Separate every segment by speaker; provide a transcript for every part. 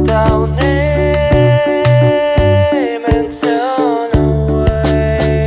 Speaker 1: Down name and turn away.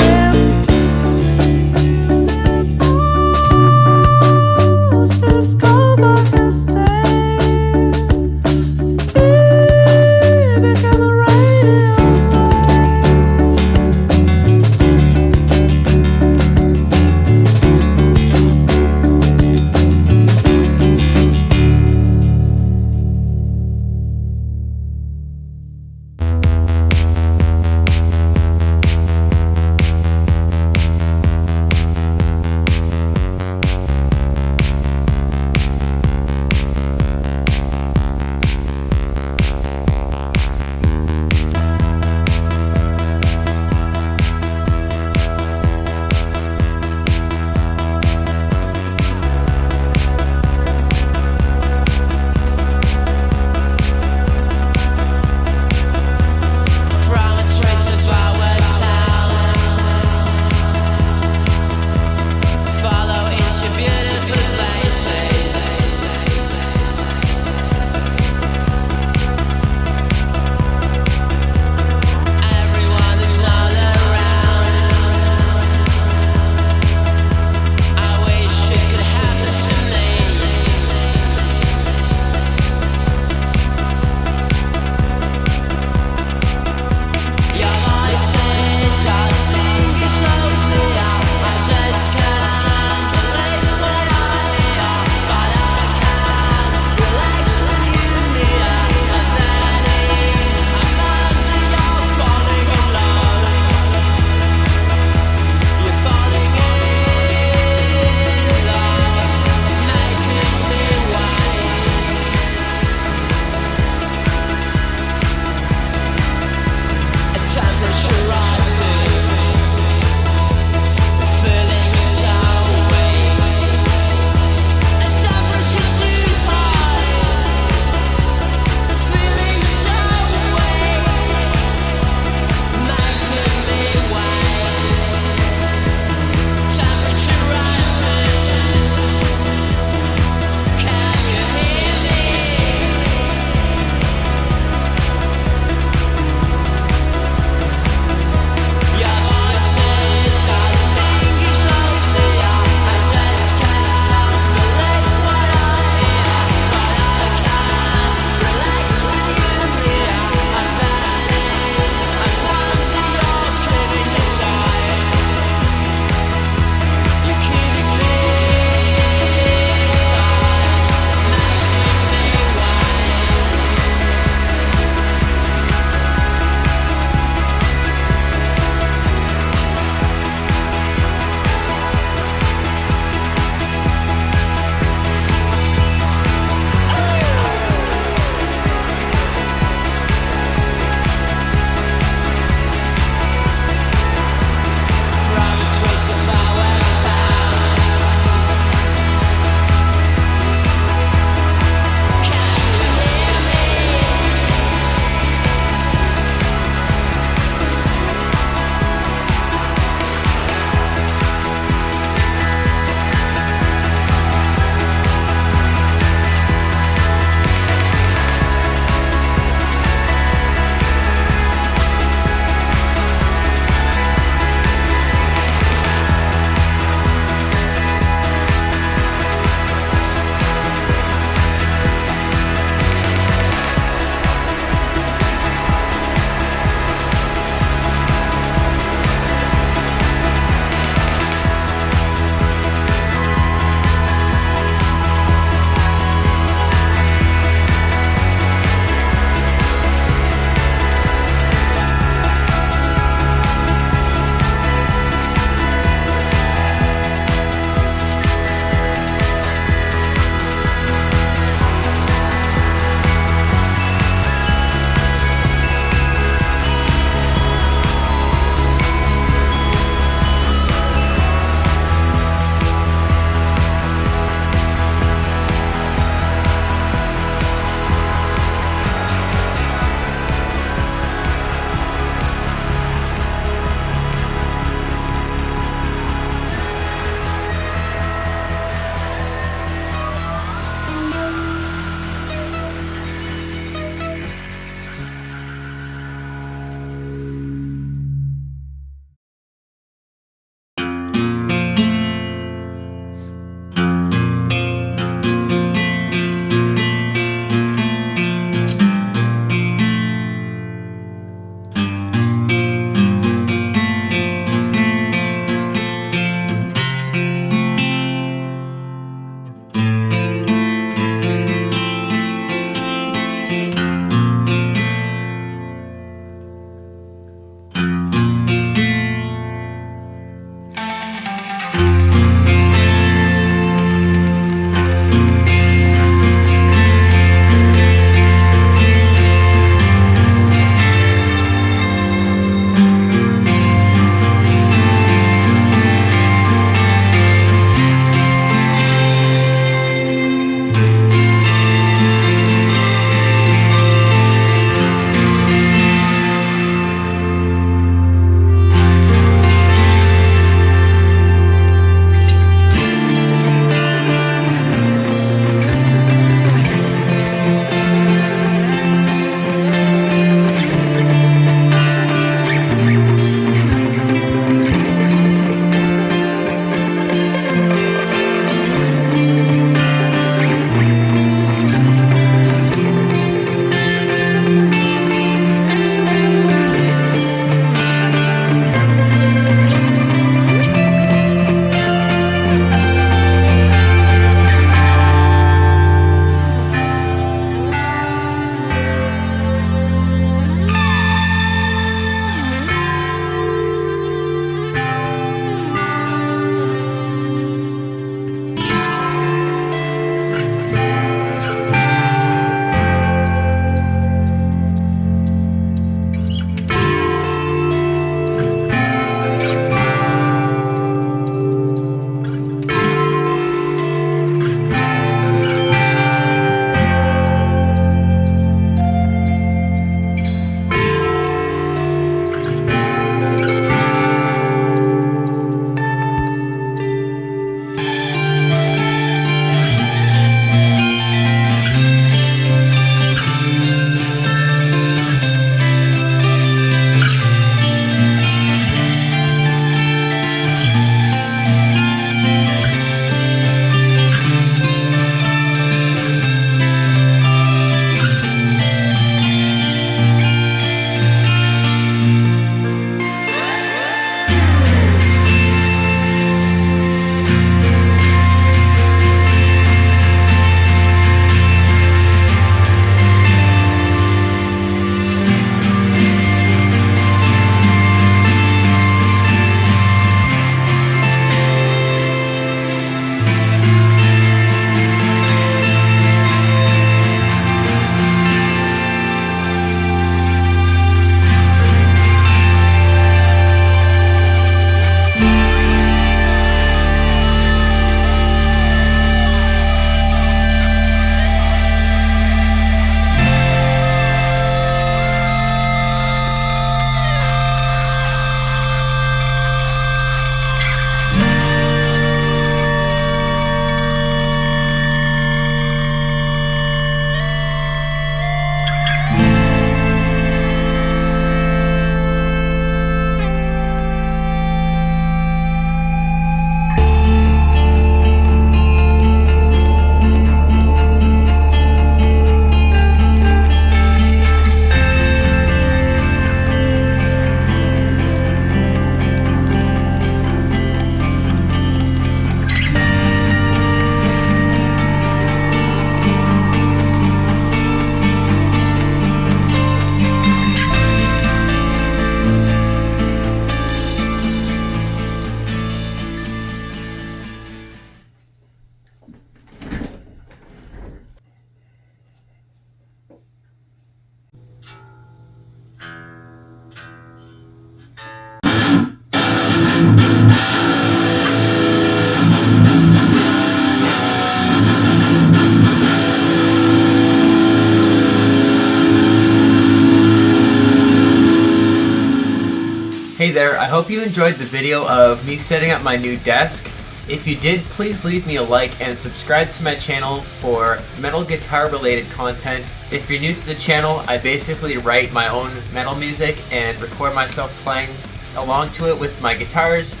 Speaker 1: there, I hope you enjoyed the video of me setting up my new desk. If you did, please leave me a like and subscribe to my channel for metal guitar related content. If you're new to the channel, I basically write my own metal music and record myself playing along to it with my guitars.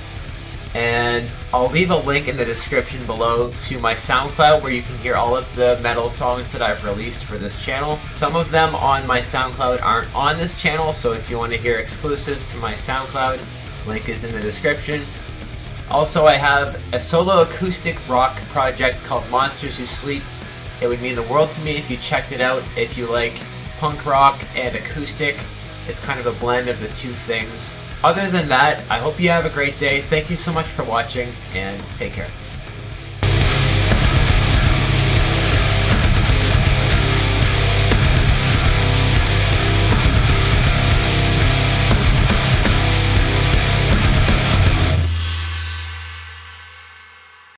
Speaker 1: And I'll leave a link in the description below to my Soundcloud where you can hear all of the metal songs that I've released for this channel. Some of them on my Soundcloud aren't on this channel, so if you want to hear exclusives to my Soundcloud, link is in the description. Also, I have a solo acoustic rock project called Monsters Who Sleep. It would mean the world to me if you checked it out. If you like punk rock and acoustic, it's kind of a blend of the two things. Other than that, I hope you have a great day. Thank you so much for watching, and take care.